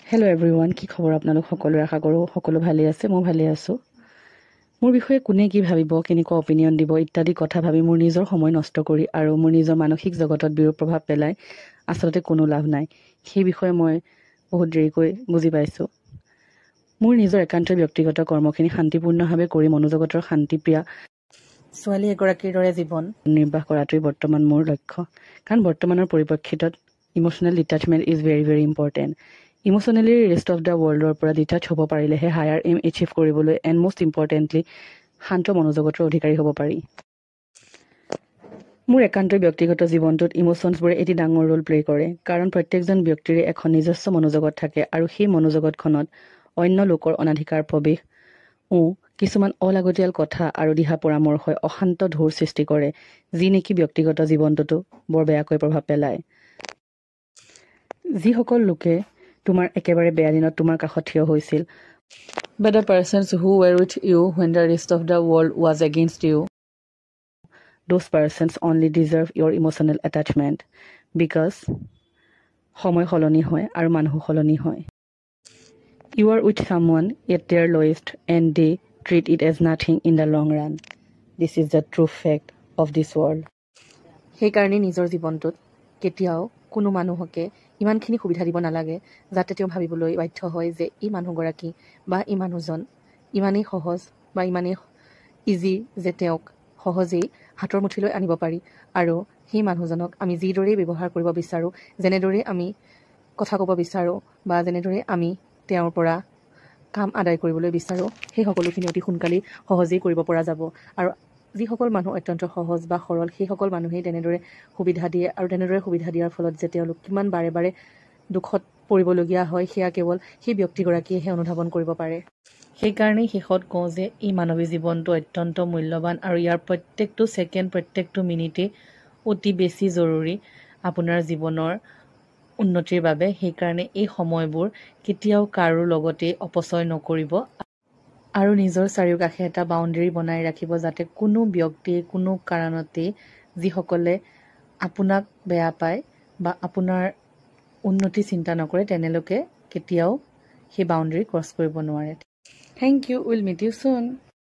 Hello' everyone, কি খবৰ আপোনালোক সকলোৰে? আশা কৰোঁ সকলো ভালেই আছে, মই ভালেই আছোঁ। মোৰ বিষয়ে কোনে কি ভাবিব, কেনেকুৱা অপিনিয়ন দিব ইত্যাদি কথা ভাবি মোৰ নিজৰ সময় নষ্ট কৰি আৰু মোৰ নিজৰ মানসিক জগতত বিৰূপ প্ৰভাৱ পেলাই আচলতে কোনো লাভ নাই। সেই বিষয়ে মই বহুত দেৰিকৈ বুজি পাইছোঁ। মোৰ নিজৰ একান্ত ব্যক্তিগত কৰ্মখিনি শান্তিপূৰ্ণভাৱে কৰি মনোজগতৰ শান্তিপ্ৰিয়া ছোৱালী এগৰাকীৰ দৰে জীৱন নিৰ্বাহ কৰাটোৱেই বৰ্তমান মোৰ লক্ষ্য। কাৰণ বৰ্তমানৰ পৰিপ্ৰেক্ষিতত emotional detachment is very very important. Emotionally rest of the ৱৰ্ল্ডৰ পৰা ডিটাচ হ'ব পাৰিলেহে হায়াৰ এম এচিভ কৰিবলৈ এণ্ড মষ্ট ইম্পৰ্টেণ্টলি শান্ত মনোজগতৰ অধিকাৰী হ'ব পাৰি। মোৰ একান্ত ব্যক্তিগত জীৱনটোত ইম'চনছবোৰে এটি ডাঙৰ ৰোল প্লে' কৰে। কাৰণ প্ৰত্যেকজন ব্যক্তিৰে এখন নিজস্ব মনোজগত থাকে আৰু সেই মনোজগতখনত অন্য লোকৰ অনাধিকাৰ প্ৰৱেশ কিছুমান অলাগতিয়াল কথা আৰু দিহা পৰামৰ্শই অশান্ত ঢৌৰ সৃষ্টি কৰে, যি নেকি ব্যক্তিগত জীৱনটোতো বৰ বেয়াকৈ প্ৰভাৱ পেলায়। যিসকল লোকে তোমাৰ একেবাৰে বেয়া দিনত তোমাৰ কাষত থিয় হৈছিল, but the persons who were with you when the rest of the world was against you, those persons only deserve your emotional attachment because সময় সলনি হয় আৰু মানুহ সলনি হয়। You are with someone at their lowest and they treat it as nothing in the long run. This is the true fact of this world. সেইকাৰণে নিজৰ জীৱনটোত কেতিয়াও কোনো মানুহকে ইমানখিনি সুবিধা দিব নালাগে যাতে তেওঁ ভাবিবলৈ বাধ্য হয় যে এই মানুহগৰাকী বা এই মানুহজন ইমানেই সহজ বা ইমানেই ইজি যে তেওঁক সহজেই হাতৰ মুঠিলৈ আনিব পাৰি আৰু সেই মানুহজনক আমি যিদৰেই ব্যৱহাৰ কৰিব বিচাৰোঁ, যেনেদৰে আমি কথা ক'ব বিচাৰোঁ বা যেনেদৰে আমি তেওঁৰ পৰা কাম আদায় কৰিবলৈ বিচাৰোঁ, সেই সকলোখিনি অতি সোনকালেই সহজেই কৰিব পৰা যাব। আৰু যিসকল মানুহ অত্যন্ত সহজ বা সৰল, সেইসকল মানুহেই তেনেদৰে সুবিধা দিয়ে আৰু তেনেদৰে সুবিধা দিয়াৰ ফলত যে তেওঁলোক কিমান বাৰে বাৰে দুখত পৰিবলগীয়া হয়, সেয়া কেৱল সেই ব্যক্তিগৰাকীয়েহে অনুধাৱন কৰিব পাৰে। সেইকাৰণেই শেষত কওঁ যে এই মানৱী জীৱনটো অত্যন্ত মূল্যৱান আৰু ইয়াৰ প্ৰত্যেকটো ছেকেণ্ড, প্ৰত্যেকটো মিনিটেই অতি বেছি জৰুৰী আপোনাৰ জীৱনৰ উন্নতিৰ বাবে। সেইকাৰণে এই সময়বোৰ কেতিয়াও কাৰো লগতে অপচয় নকৰিব আৰু নিজৰ চাৰিওকাষে এটা বাউণ্ডেৰী বনাই ৰাখিব যাতে কোনো ব্যক্তিয়ে কোনো কাৰণতেই যিসকলে আপোনাক বেয়া পায় বা আপোনাৰ উন্নতি চিন্তা নকৰে তেনেলোকে কেতিয়াও সেই বাউণ্ডেৰী ক্ৰছ কৰিব নোৱাৰে। Thank you, will meet you চুন।